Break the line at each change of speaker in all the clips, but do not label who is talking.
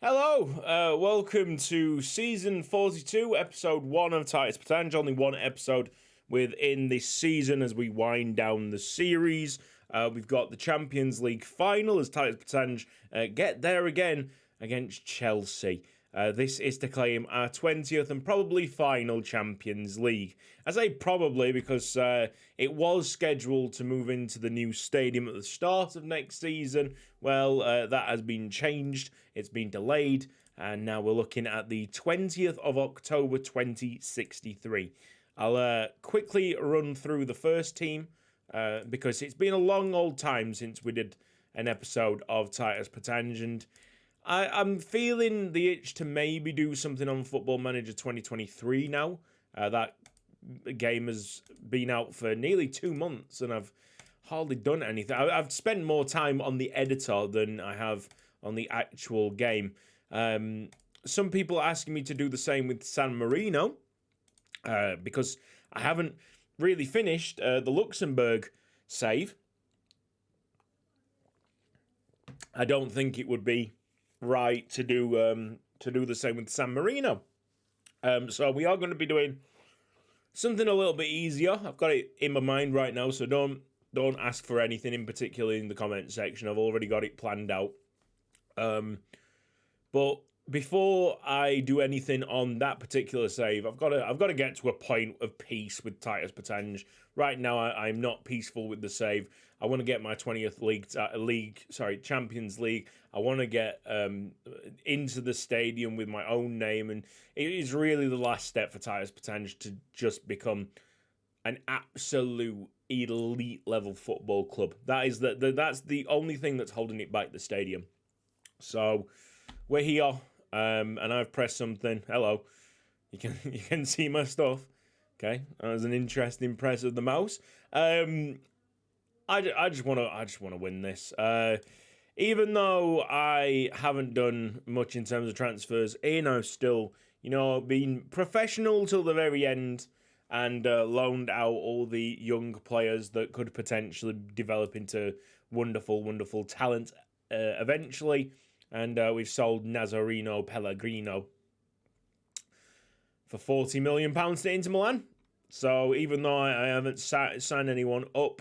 Hello, welcome to season 42, episode 1 of Titus Pétange. Only one episode within this season as we wind down the series. We've got the Champions League final as Titus Pétange get there again against Chelsea. This is to claim our 20th and probably final Champions League. I say probably because it was scheduled to move into the new stadium at the start of next season. Well, that has been changed. It's been delayed. And now we're looking at the 20th of October 2063. I'll quickly run through the first team because it's been a long old time since we did an episode of Titus Pétange, and I'm feeling the itch to maybe do something on Football Manager 2023 now. That game has been out for nearly 2 months and I've hardly done anything. I've spent more time on the editor than I have on the actual game. Some people are asking me to do the same with San Marino because I haven't really finished the Luxembourg save. I don't think it would be right to do the same with San Marino. So we are going to be doing something a little bit easier. I've got it in my mind right now, so don't ask for anything in particular in the comment section. I've already got it planned out. But before I do anything on that particular save, I've got to get to a point of peace with Titus Pétange. Right now, I'm not peaceful with the save. I want to get my 20th Champions League. I want to get into the stadium with my own name, and it is really the last step for Titus Pétange to just become an absolute elite level football club. That's the only thing that's holding it back, the stadium. So we're here, and I've pressed something. Hello, you can see my stuff. Okay, that was an interesting press of the mouse. I just want to win this. Even though I haven't done much in terms of transfers, I've still, been professional till the very end and loaned out all the young players that could potentially develop into wonderful, wonderful talent eventually. And we've sold Nazareno Pellegrino for £40 million to Inter Milan. So even though I haven't signed anyone up,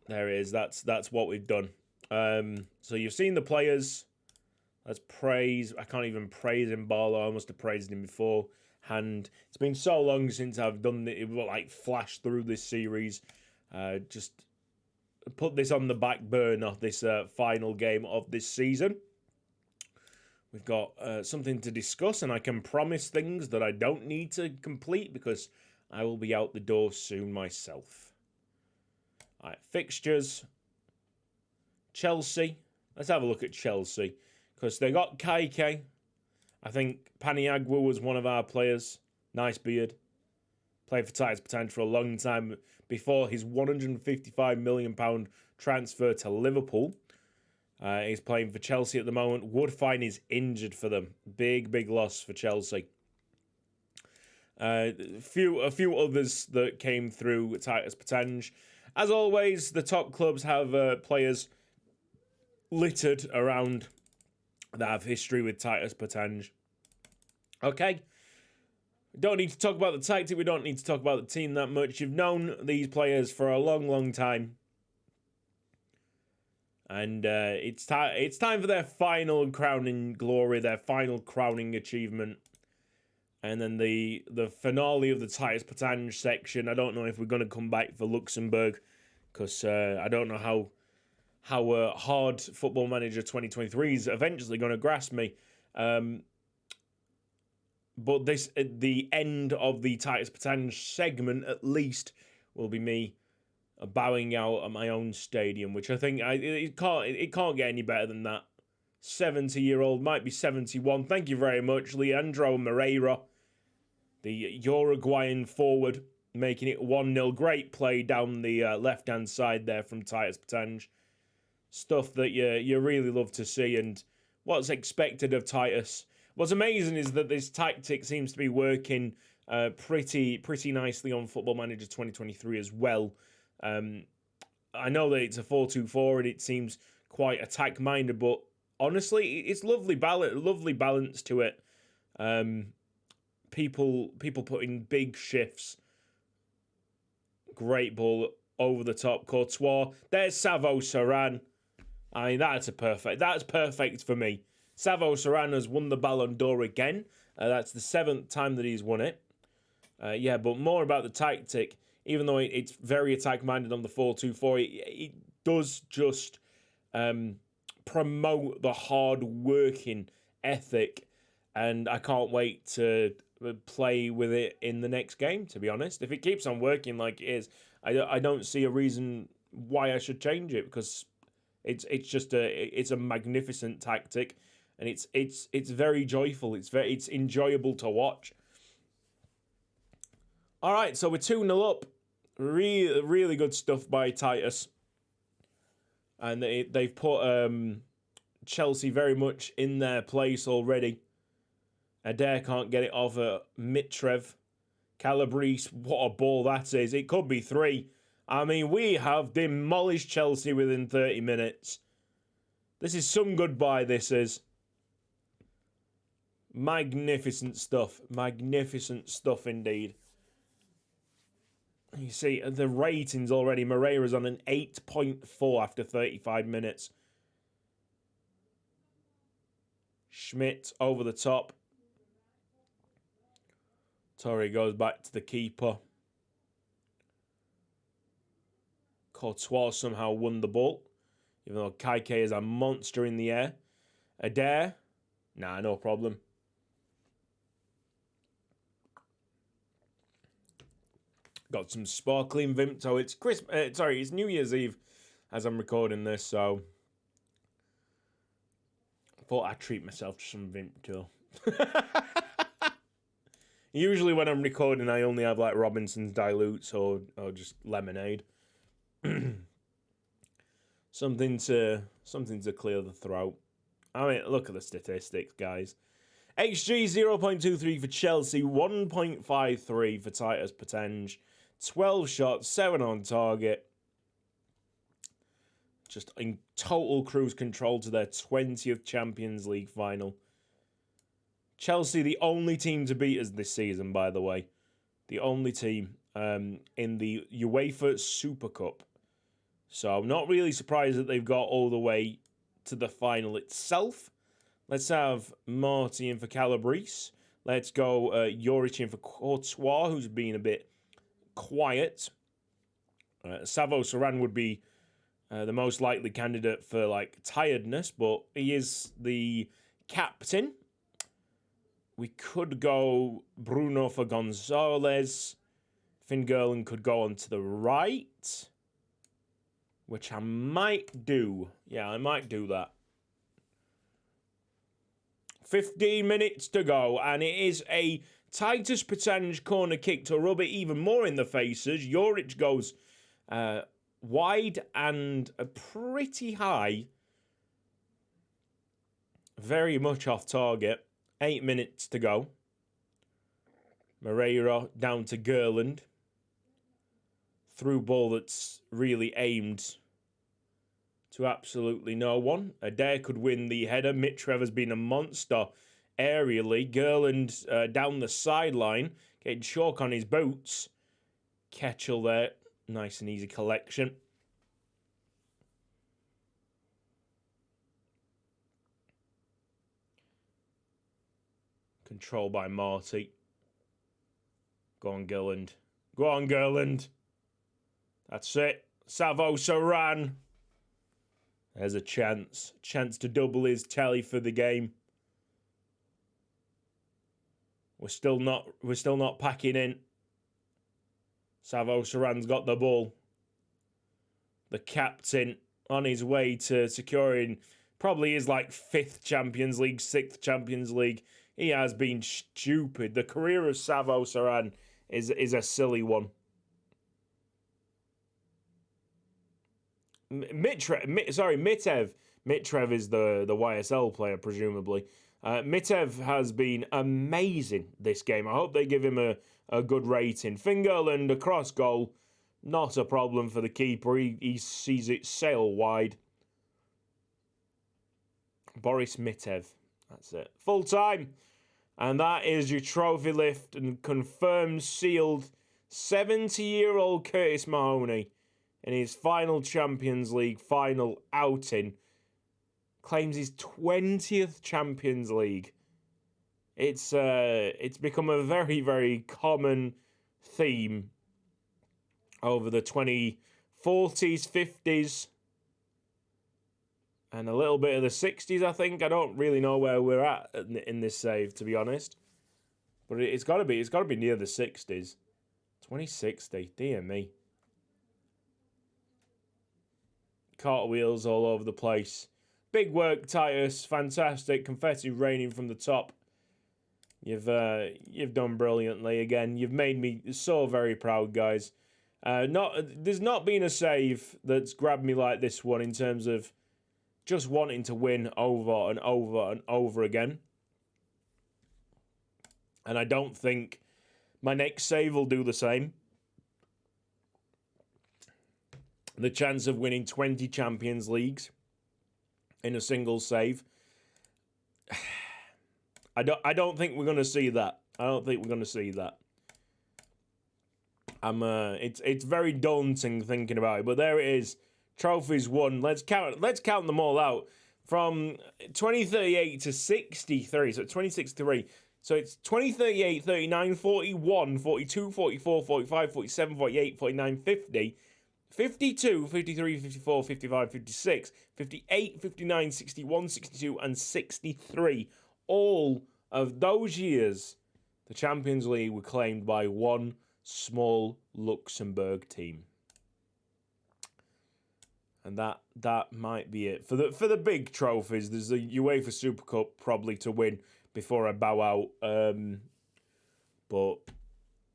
there it is. That's what we've done. So you've seen the players. Let's praise. I can't even praise him, Barlow. I must have praised him beforehand. It's been so long since I've done it. Like flashed through this series. Just put this on the back burner. This final game of this season. We've got something to discuss, and I can promise things that I don't need to complete because I will be out the door soon myself. All right, fixtures. Chelsea. Let's have a look at Chelsea because they got Kaike. I think Paniagua was one of our players. Nice beard. Played for Titus Pétange for a long time before his £155 million transfer to Liverpool. He's playing for Chelsea at the moment. Woodfine is injured for them. Big loss for Chelsea. A few others that came through Titus Pétange. As always, the top clubs have players littered around that have history with Titus Pétange. Okay. We don't need to talk about the tactic. We don't need to talk about the team that much. You've known these players for a long time. And it's time for their final crowning glory, their final crowning achievement. And then the finale of the Titus Pétange section. I don't know if we're going to come back for Luxembourg because I don't know how hard Football Manager 2023 is eventually going to grasp me. But the end of the Titus Pétange segment, at least, will be me bowing out at my own stadium, which I think it can't get any better than that. 70-year-old, might be 71. Thank you very much, Leandro Moreira, the Uruguayan forward, making it 1-0. Great play down the left-hand side there from Titus Pétange. Stuff that you really love to see, and what's expected of Titus. What's amazing is that this tactic seems to be working pretty nicely on Football Manager 2023 as well. I know that it's a 4-2-4 and it seems quite attack-minded, but honestly, it's lovely balance to it. People putting big shifts. Great ball over the top. Courtois. There's Savo Saran. I mean, that's perfect for me. Savo Saran has won the Ballon d'Or again. That's the 7th time that he's won it. Yeah, but more about the tactic. Even though it's very attack-minded on the 4-2-4, it does just promote the hard-working ethic. And I can't wait to play with it in the next game, to be honest. If it keeps on working like it is, I don't see a reason why I should change it, because it's a magnificent tactic, and it's very joyful. It's enjoyable to watch. All right, so we're 2-0 up. Really good stuff by Titus, and they've put Chelsea very much in their place already. Adair can't get it off Mitrev. Calabrese, what a ball that is. It could be 3. I mean, we have demolished Chelsea within 30 minutes. This is some goodbye, this is. Magnificent stuff. Magnificent stuff indeed. You see, the ratings already. Moreira's on an 8.4 after 35 minutes. Schmidt over the top. Torre goes back to the keeper. Courtois somehow won the ball, even though Kaike is a monster in the air. Adair, nah, no problem. Got some sparkling Vimto. It's it's New Year's Eve as I'm recording this, so I thought I'd treat myself to some Vimto. Usually when I'm recording, I only have like Robinson's dilutes or just lemonade. something to clear the throat. I mean, look at the statistics, guys. XG 0.23 for Chelsea, 1.53 for Titus Pétange, 12 shots, 7 on target. Just in total cruise control to their 20th Champions League final. Chelsea, the only team to beat us this season, by the way. The only team in the UEFA Super Cup. So I'm not really surprised that they've got all the way to the final itself. Let's have Marty in for Calabrese. Let's go Joric in for Courtois, who's been a bit quiet. Savo Saran would be the most likely candidate for like tiredness, but he is the captain. We could go Bruno for Gonzalez. Fingerland could go on to the right, which I might do. Yeah, I might do that. 15 minutes to go, and it is a Titus Pétange corner kick to rub it even more in the faces. Joric goes wide and pretty high. Very much off target. 8 minutes to go. Moreira down to Gerland. Through ball that's really aimed to absolutely no one. Adair could win the header. Mitrev has been a monster aerially. Gerland down the sideline, getting chalk on his boots. Ketchel there. Nice and easy collection. Control by Marty. Go on, Gerland. Go on, Gerland. That's it. Savo Saran. There's a chance. Chance to double his tally for the game. We're still not packing in. Savo Saran's got the ball. The captain on his way to securing probably his like 5th Champions League, 6th Champions League. He has been stupid. The career of Savo Saran is a silly one. Mitrev. Mitrev is the YSL player, presumably. Mitev has been amazing this game. I hope they give him a good rating. Fingerland across goal. Not a problem for the keeper. He sees it sail wide. Boris Mitev. That's it. Full time. And that is your trophy lift and confirmed, sealed 70-year-old Curtis Mahoney in his final Champions League final outing. Claims his 20th Champions League. It's become a very, very common theme over the 2040s, 50s, and a little bit of the 60s, I think. I don't really know where we're at in this save, to be honest. But it's got to be near the 60s. 2060, dear me. Cartwheels all over the place. Big work, Titus. Fantastic. Confetti raining from the top. You've done brilliantly again. You've made me so very proud, guys. There's not been a save that's grabbed me like this one in terms of just wanting to win over and over and over again. And I don't think my next save will do the same. The chance of winning 20 Champions Leagues in a single save. I don't think we're going to see that. It's very daunting thinking about it, but there it is. Trophies won. Let's count them all out. From 2038 to 63, so 2063. So it's 2038, 39, 41, 42, 44, 45, 47, 48, 49, 50, 52, 53, 54, 55, 56, 58, 59, 61, 62, and 63. All of those years, the Champions League were claimed by one small Luxembourg team. And that might be it. For the big trophies, there's the UEFA Super Cup probably to win before I bow out. But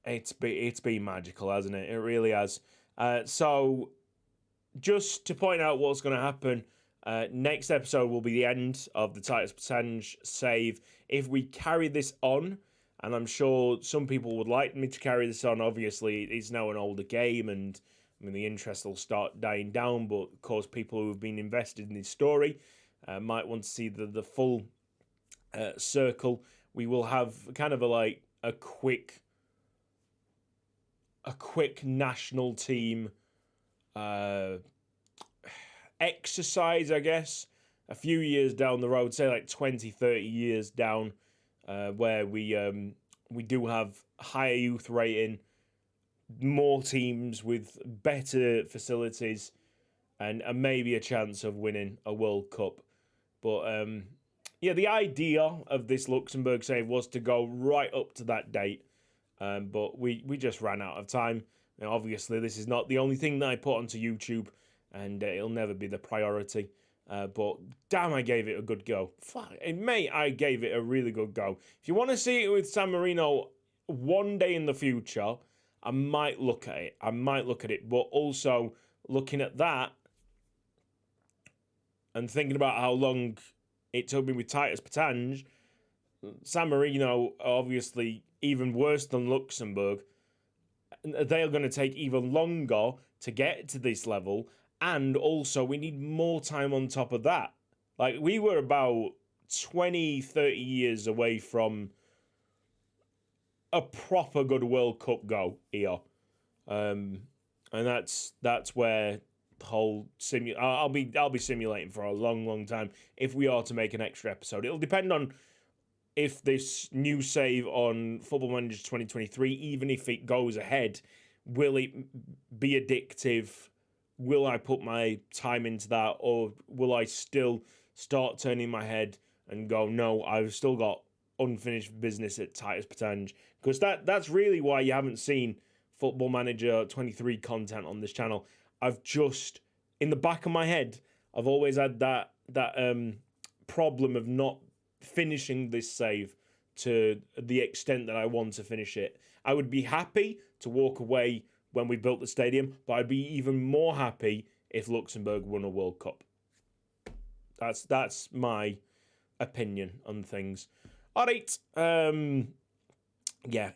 it's been magical, hasn't it? It really has. So just to point out what's going to happen, next episode will be the end of the Titus Pétange save. If we carry this on, and I'm sure some people would like me to carry this on, obviously it's now an older game and I mean, the interest will start dying down, but of course people who have been invested in this story might want to see the full circle. We will have kind of a quick national team exercise, I guess, a few years down the road, say like 20, 30 years down, where we do have higher youth rating, more teams with better facilities, and maybe a chance of winning a World Cup. But the idea of this Luxembourg save was to go right up to that date, but we just ran out of time. Now, obviously, this is not the only thing that I put onto YouTube, and it'll never be the priority. But damn, I gave it a good go. Mate, I gave it a really good go. If you want to see it with San Marino one day in the future, I might look at it. But also looking at that and thinking about how long it took me with Titus Pétange, San Marino, obviously even worse than Luxembourg, they're going to take even longer to get to this level. And also, we need more time on top of that. Like, we were about 20, 30 years away from a proper good World Cup go here. And that's where the whole I'll be simulating for a long, long time if we are to make an extra episode. It'll depend on if this new save on Football Manager 2023, even if it goes ahead, will it be addictive? Will I put my time into that, or will I still start turning my head and go, no, I've still got unfinished business at Titus Pétange? Because that's really why you haven't seen Football Manager 23 content on this channel. I've just, in the back of my head, I've always had that problem of not finishing this save to the extent that I want to finish it. I would be happy to walk away when we built the stadium, but I'd be even more happy if Luxembourg won a World Cup. That's my opinion on things. All right,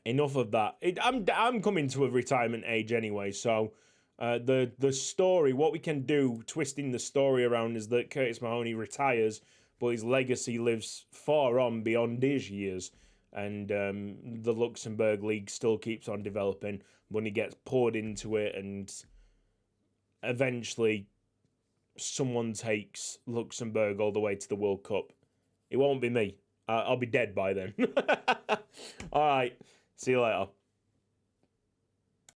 enough of that. I'm coming to a retirement age anyway, so the story, what we can do, twisting the story around, is that Curtis Mahoney retires but his legacy lives far on beyond his years. And the Luxembourg League still keeps on developing. Money gets poured into it, and eventually someone takes Luxembourg all the way to the World Cup. It won't be me. I'll be dead by then. All right. See you later.